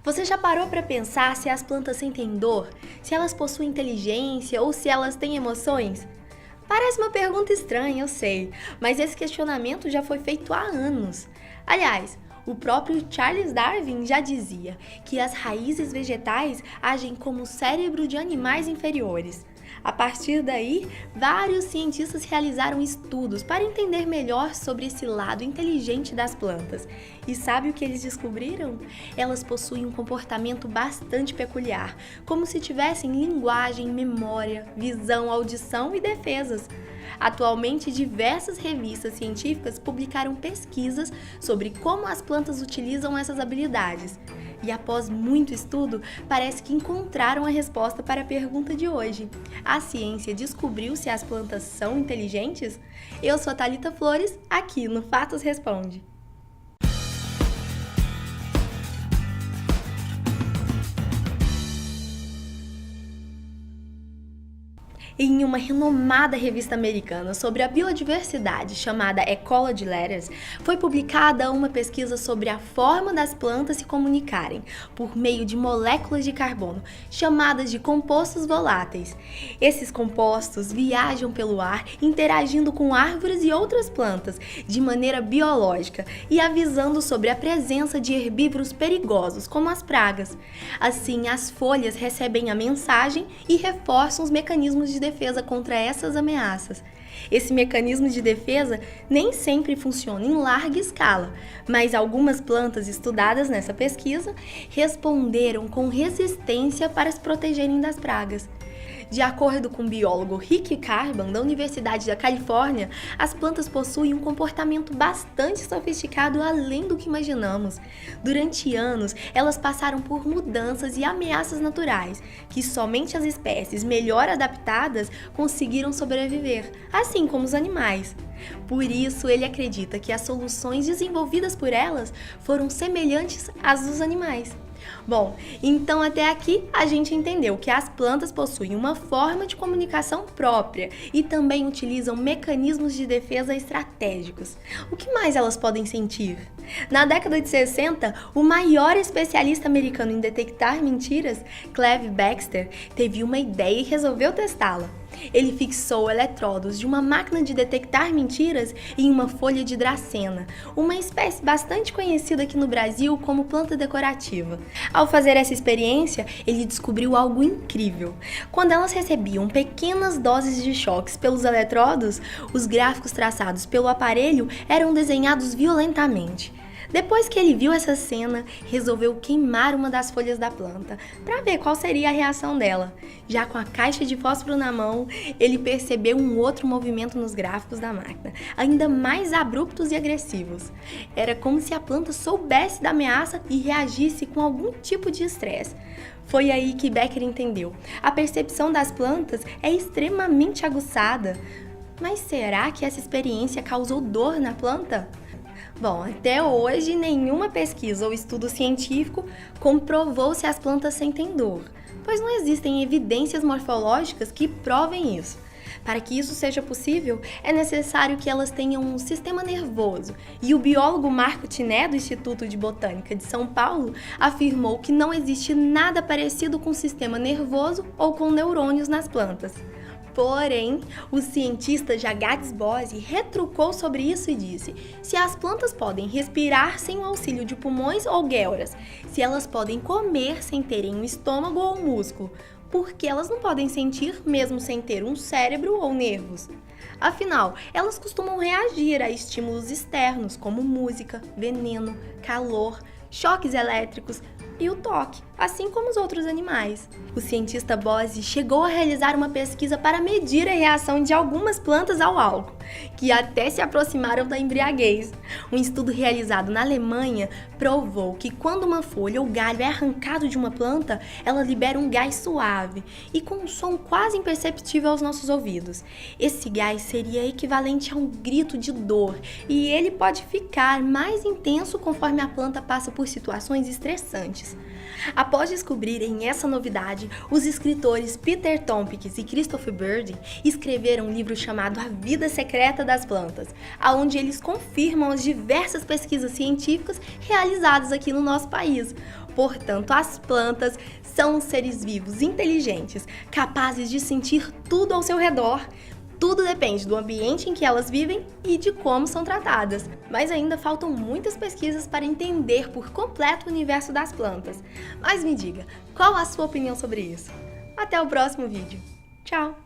Você já parou para pensar se as plantas sentem dor, se elas possuem inteligência ou se elas têm emoções? Parece uma pergunta estranha, eu sei, mas esse questionamento já foi feito há anos. Aliás, o próprio Charles Darwin já dizia que as raízes vegetais agem como o cérebro de animais inferiores. A partir daí, vários cientistas realizaram estudos para entender melhor sobre esse lado inteligente das plantas. E sabe o que eles descobriram? Elas possuem um comportamento bastante peculiar, como se tivessem linguagem, memória, visão, audição e defesas. Atualmente, diversas revistas científicas publicaram pesquisas sobre como as plantas utilizam essas habilidades. E após muito estudo, parece que encontraram a resposta para a pergunta de hoje. A ciência descobriu se as plantas são inteligentes? Eu sou a Thalita Flores, aqui no Fatos Responde. Em uma renomada revista americana sobre a biodiversidade chamada Ecology Letters, foi publicada uma pesquisa sobre a forma das plantas se comunicarem por meio de moléculas de carbono, chamadas de compostos voláteis. Esses compostos viajam pelo ar, interagindo com árvores e outras plantas de maneira biológica e avisando sobre a presença de herbívoros perigosos, como as pragas. Assim, as folhas recebem a mensagem e reforçam os mecanismos de defesa contra essas ameaças. Esse mecanismo de defesa nem sempre funciona em larga escala, mas algumas plantas estudadas nessa pesquisa responderam com resistência para se protegerem das pragas. De acordo com o biólogo Rick Carbon, da Universidade da Califórnia, as plantas possuem um comportamento bastante sofisticado além do que imaginamos. Durante anos, elas passaram por mudanças e ameaças naturais, que somente as espécies melhor adaptadas conseguiram sobreviver, assim como os animais. Por isso, ele acredita que as soluções desenvolvidas por elas foram semelhantes às dos animais. Bom, então até aqui a gente entendeu que as plantas possuem uma forma de comunicação própria e também utilizam mecanismos de defesa estratégicos. O que mais elas podem sentir? Na década de 60, o maior especialista americano em detectar mentiras, Clive Baxter, teve uma ideia e resolveu testá-la. Ele fixou eletrodos de uma máquina de detectar mentiras em uma folha de dracena, uma espécie bastante conhecida aqui no Brasil como planta decorativa. Ao fazer essa experiência, ele descobriu algo incrível. Quando elas recebiam pequenas doses de choques pelos eletrodos, os gráficos traçados pelo aparelho eram desenhados violentamente. Depois que ele viu essa cena, resolveu queimar uma das folhas da planta para ver qual seria a reação dela. Já com a caixa de fósforo na mão, ele percebeu um outro movimento nos gráficos da máquina, ainda mais abruptos e agressivos. Era como se a planta soubesse da ameaça e reagisse com algum tipo de estresse. Foi aí que Becker entendeu. A percepção das plantas é extremamente aguçada. Mas será que essa experiência causou dor na planta? Bom, até hoje nenhuma pesquisa ou estudo científico comprovou se as plantas sentem dor, pois não existem evidências morfológicas que provem isso. Para que isso seja possível, é necessário que elas tenham um sistema nervoso, e o biólogo Marco Tiné, do Instituto de Botânica de São Paulo, afirmou que não existe nada parecido com o sistema nervoso ou com neurônios nas plantas. Porém, o cientista Jagadish Bose retrucou sobre isso e disse: se as plantas podem respirar sem o auxílio de pulmões ou guelras, se elas podem comer sem terem um estômago ou músculo, por que elas não podem sentir mesmo sem ter um cérebro ou nervos? Afinal, elas costumam reagir a estímulos externos como música, veneno, calor, choques elétricos e o toque, assim como os outros animais. O cientista Bose chegou a realizar uma pesquisa para medir a reação de algumas plantas ao álcool, que até se aproximaram da embriaguez. Um estudo realizado na Alemanha provou que quando uma folha ou galho é arrancado de uma planta, ela libera um gás suave e com um som quase imperceptível aos nossos ouvidos. Esse gás seria equivalente a um grito de dor e ele pode ficar mais intenso conforme a planta passa por situações estressantes. Após descobrirem essa novidade, os escritores Peter Tompkins e Christopher Bird escreveram um livro chamado A Vida Secreta das Plantas, onde eles confirmam as diversas pesquisas científicas realizadas aqui no nosso país. Portanto, as plantas são seres vivos inteligentes, capazes de sentir tudo ao seu redor. Tudo depende do ambiente em que elas vivem e de como são tratadas. Mas ainda faltam muitas pesquisas para entender por completo o universo das plantas. Mas me diga, qual a sua opinião sobre isso? Até o próximo vídeo. Tchau!